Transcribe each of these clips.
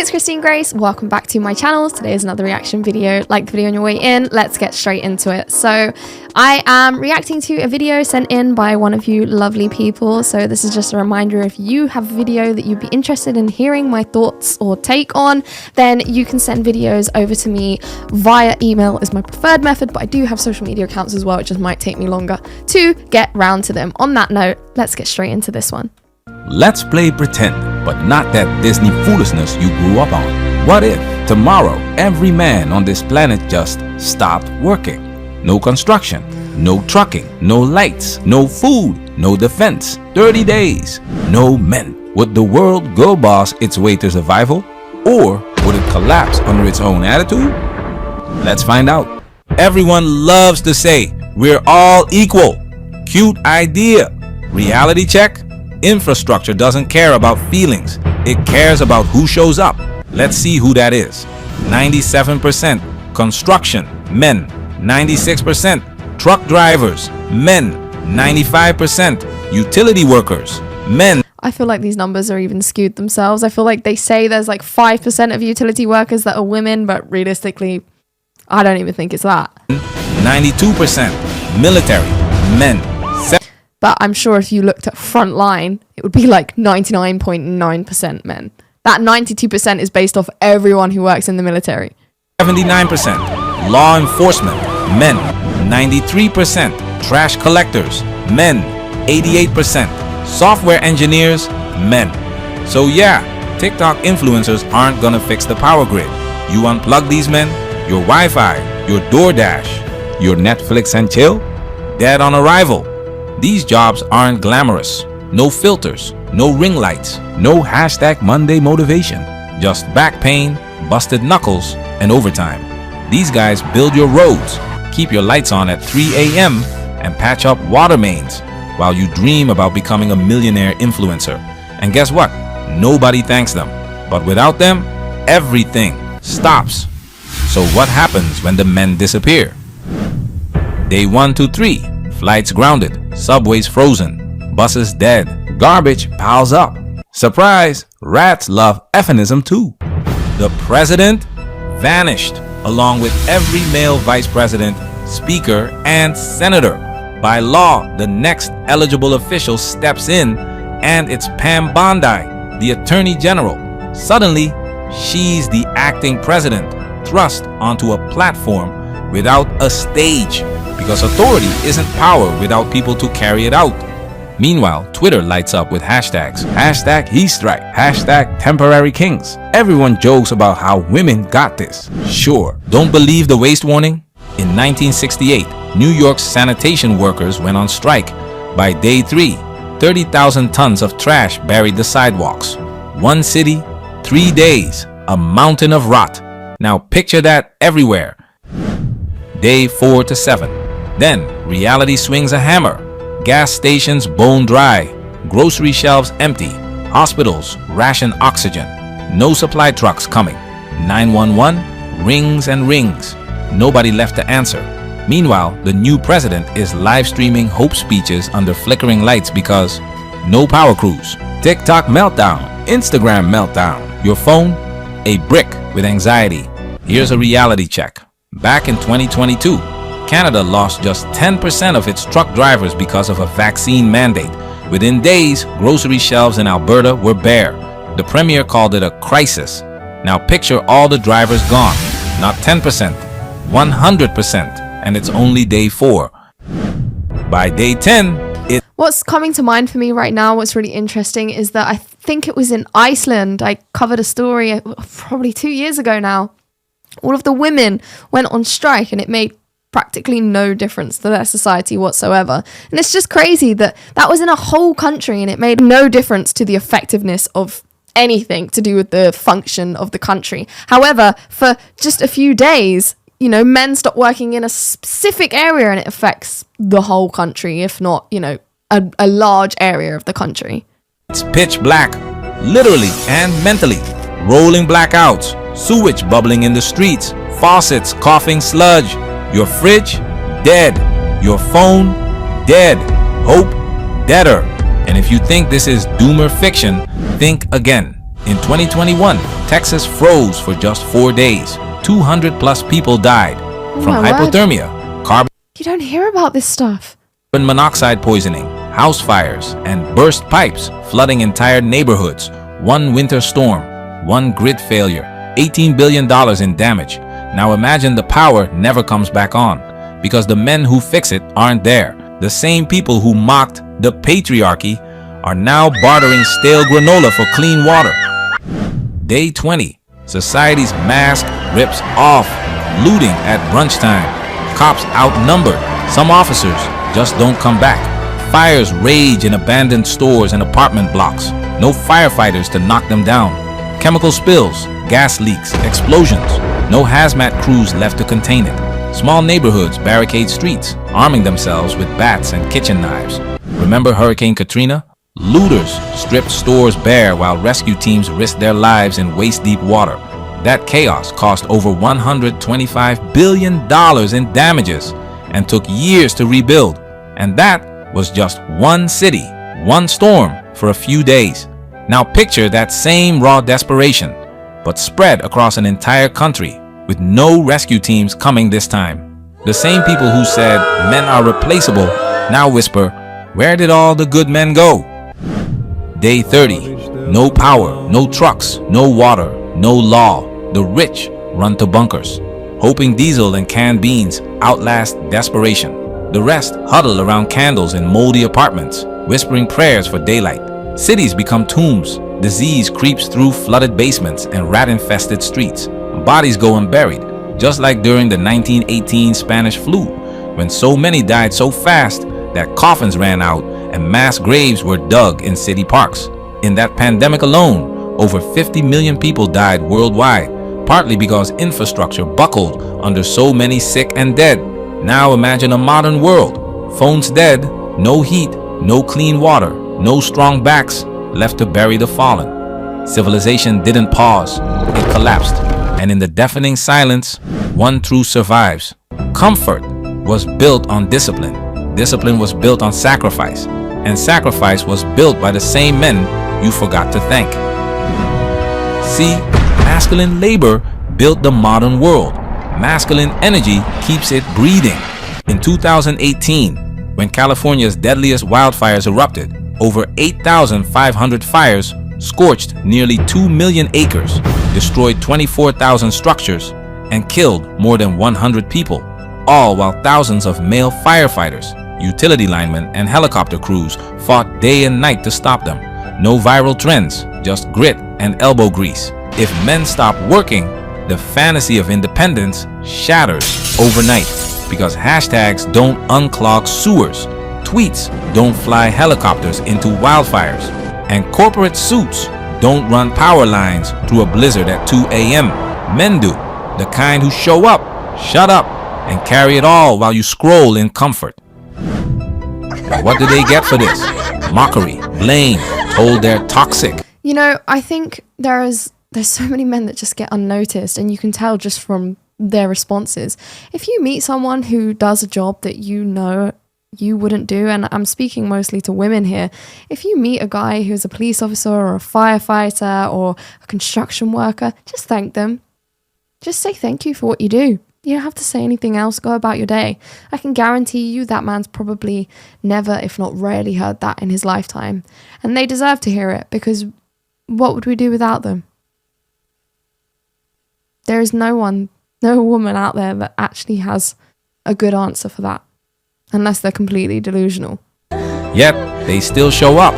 it's Christine Grace. Welcome back to my channel. Today is another reaction video. Like the video on your way in. Let's get straight into it. So I am reacting to a video sent in by one of you lovely people. So this is just a reminder, if you have a video that you'd be interested in hearing my thoughts or take on, then you can send videos over to me via email is my preferred method, but I do have social media accounts as well. It just might take me longer to get round to them. On that note, let's get straight into this one. Let's play pretend, but not that Disney foolishness you grew up on. What if tomorrow every man on this planet just stopped working? No construction, no trucking, no lights, no food, no defense, 30 days, no men. Would the world go boss its way to survival? Or would it collapse under its own attitude? Let's find out. Everyone loves to say, we're all equal. Cute idea. Reality check? Infrastructure doesn't care about feelings. It cares about who shows up. Let's see who that is. 97% construction, men. 96% truck drivers, men. 95% utility workers, men. I feel like these numbers are even skewed themselves. I feel like they say there's like 5% of utility workers that are women, but realistically, I don't even think it's that. 92% military, men. But I'm sure if you looked at frontline, it would be like 99.9% men. That 92% is based off everyone who works in the military. 79% law enforcement, men. 93% trash collectors, men. 88% software engineers, men. So yeah, TikTok influencers aren't gonna fix the power grid. You unplug these men, your Wi-Fi, your DoorDash, your Netflix and chill, dead on arrival. These jobs aren't glamorous. No filters, no ring lights, no hashtag Monday motivation. Just back pain, busted knuckles, and overtime. These guys build your roads, keep your lights on at 3 a.m. and patch up water mains while you dream about becoming a millionaire influencer. And guess what? Nobody thanks them. But without them, everything stops. So what happens when the men disappear? Day 1 to 3. Flights grounded, subways frozen, buses dead, garbage piles up. Surprise, rats love euphemism too. The president vanished, along with every male vice president, speaker, and senator. By law, the next eligible official steps in, and it's Pam Bondi, the Attorney General. Suddenly, she's the acting president, thrust onto a platform without a stage. Because authority isn't power without people to carry it out. Meanwhile, Twitter lights up with hashtags. Hashtag he strike. Hashtag temporary kings. Everyone jokes about how women got this. Sure, don't believe the waste warning? In 1968, New York's sanitation workers went on strike. By day 3, 30,000 tons of trash buried the sidewalks. One city, 3 days, a mountain of rot. Now picture that everywhere. Day 4 to 7. Then, reality swings a hammer. Gas stations bone dry. Grocery shelves empty. Hospitals ration oxygen. No supply trucks coming. 911 rings and rings. Nobody left to answer. Meanwhile, the new president is live streaming hope speeches under flickering lights because no power crews. TikTok meltdown. Instagram meltdown. Your phone? A brick with anxiety. Here's a reality check. Back in 2022, Canada lost just 10% of its truck drivers because of a vaccine mandate. Within days, grocery shelves in Alberta were bare. The premier called it a crisis. Now picture all the drivers gone. Not 10%, 100%, and it's only day 4. By day 10, what's coming to mind for me right now, what's really interesting, is that I think it was in Iceland. I covered a story probably 2 years ago now. All of the women went on strike and it made practically no difference to their society whatsoever. And it's just crazy that that was in a whole country and it made no difference to the effectiveness of anything to do with the function of the country. However, for just a few days, you know, men stop working in a specific area and it affects the whole country, if not, you know, a large area of the country. It's pitch black, literally and mentally. Rolling blackouts, sewage bubbling in the streets, faucets coughing sludge. Your fridge, dead. Your phone, dead. Hope, deader. And if you think this is doomer fiction, think again. In 2021, Texas froze for just 4 days. 200 plus people died from my word. hypothermia, carbon You don't hear about this stuff. monoxide poisoning, house fires, and burst pipes flooding entire neighborhoods. One winter storm, one grid failure, $18 billion in damage. Now imagine the power never comes back on because the men who fix it aren't there. The same people who mocked the patriarchy are now bartering stale granola for clean water. Day 20. Society's mask rips off. Looting at brunch time. Cops outnumbered. Some officers just don't come back. Fires rage in abandoned stores and apartment blocks. No firefighters to knock them down. Chemical spills, gas leaks, explosions. No hazmat crews left to contain it. Small neighborhoods barricade streets, arming themselves with bats and kitchen knives. Remember Hurricane Katrina? Looters stripped stores bare while rescue teams risked their lives in waist-deep water. That chaos cost over $125 billion in damages and took years to rebuild. And that was just one city, one storm for a few days. Now picture that same raw desperation, but spread across an entire country with no rescue teams coming this time. The same people who said men are replaceable now whisper, where did all the good men go? Day 30. No power, no trucks, no water, no law. The rich run to bunkers, hoping diesel and canned beans outlast desperation. The rest huddle around candles in moldy apartments, whispering prayers for daylight. Cities become tombs. Disease creeps through flooded basements and rat-infested streets. Bodies go unburied, just like during the 1918 Spanish flu, when so many died so fast that coffins ran out and mass graves were dug in city parks. In that pandemic alone, over 50 million people died worldwide, partly because infrastructure buckled under so many sick and dead. Now imagine a modern world. Phones dead, no heat, no clean water, no strong backs left to bury the fallen. Civilization didn't pause, it collapsed. And in the deafening silence, one truth survives. Comfort was built on discipline. Discipline was built on sacrifice. And sacrifice was built by the same men you forgot to thank. See, masculine labor built the modern world. Masculine energy keeps it breathing. In 2018, when California's deadliest wildfires erupted, over 8,500 fires scorched nearly 2 million acres, destroyed 24,000 structures, and killed more than 100 people, all while thousands of male firefighters, utility linemen, and helicopter crews fought day and night to stop them. No viral trends, just grit and elbow grease. If men stop working, the fantasy of independence shatters overnight because hashtags don't unclog sewers, tweets don't fly helicopters into wildfires, and corporate suits don't run power lines through a blizzard at 2 a.m. Men do, the kind who show up, shut up, and carry it all while you scroll in comfort. But what do they get for this? Mockery, blame, told they're toxic. You know, I think there's so many men that just get unnoticed, and you can tell just from their responses. If you meet someone who does a job that you know you wouldn't do, and I'm speaking mostly to women here, if you meet a guy who's a police officer or a firefighter or a construction worker, just thank them. Just say thank you for what you do. You don't have to say anything else. Go about your day. I can guarantee you that man's probably never, if not rarely, heard that in his lifetime. And they deserve to hear it, because what would we do without them? There is no woman out there that actually has a good answer for that, unless they're completely delusional. Yet, they still show up.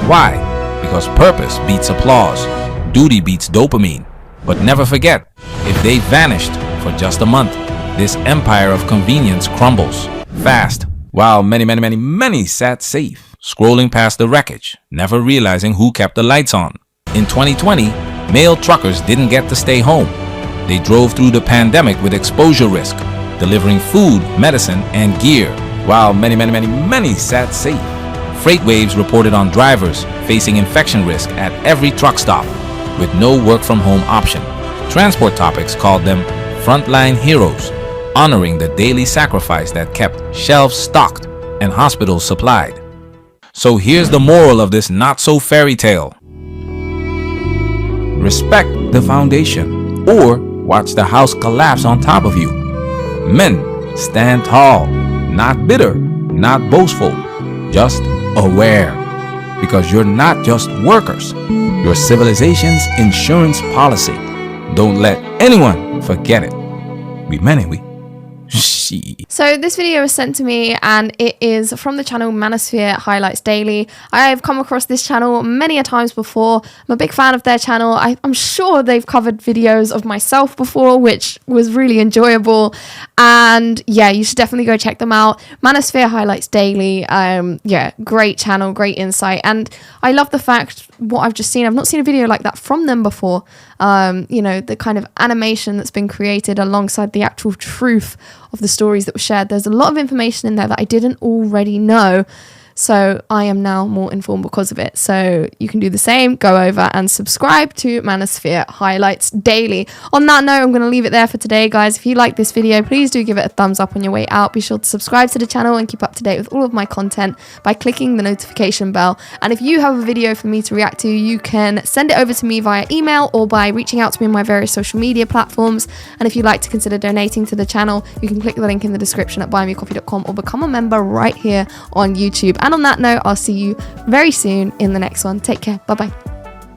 Why? Because purpose beats applause, duty beats dopamine. But never forget, if they vanished for just a month, this empire of convenience crumbles fast, while many sat safe, scrolling past the wreckage, never realizing who kept the lights on. In 2020, male truckers didn't get to stay home. They drove through the pandemic with exposure risk, delivering food, medicine, and gear, while many sat safe. Freight waves reported on drivers facing infection risk at every truck stop, with no work-from-home option. Transport Topics called them frontline heroes, honoring the daily sacrifice that kept shelves stocked and hospitals supplied. So here's the moral of this not-so-fairy tale. respect the foundation, or watch the house collapse on top of you. Men, stand tall, not bitter, not boastful, just aware. Because you're not just workers, you're civilization's insurance policy. Don't let anyone forget it. We men, ain't we? So this video was sent to me and it is from the channel Manosphere Highlights Daily. I've come across this channel many a times before. I'm a big fan of their channel. I'm sure they've covered videos of myself before, which was really enjoyable. And yeah, you should definitely go check them out. Manosphere Highlights Daily. Yeah, great channel, great insight. And I love the fact, what I've just seen, I've not seen a video like that from them before. You know, the kind of animation that's been created alongside the actual truth of the stories that were shared. There's a lot of information in there that I didn't already know. So I am now more informed because of it. So you can do the same. Go over and subscribe to Manosphere Highlights Daily. On that note, I'm going to leave it there for today, guys. If you like this video, please do give it a thumbs up on your way out. Be sure to subscribe to the channel and keep up to date with all of my content by clicking the notification bell. And if you have a video for me to react to, you can send it over to me via email or by reaching out to me on my various social media platforms. And if you'd like to consider donating to the channel, you can click the link in the description at buymeacoffee.com or become a member right here on YouTube. And on that note, I'll see you very soon in the next one. Take care. Bye-bye.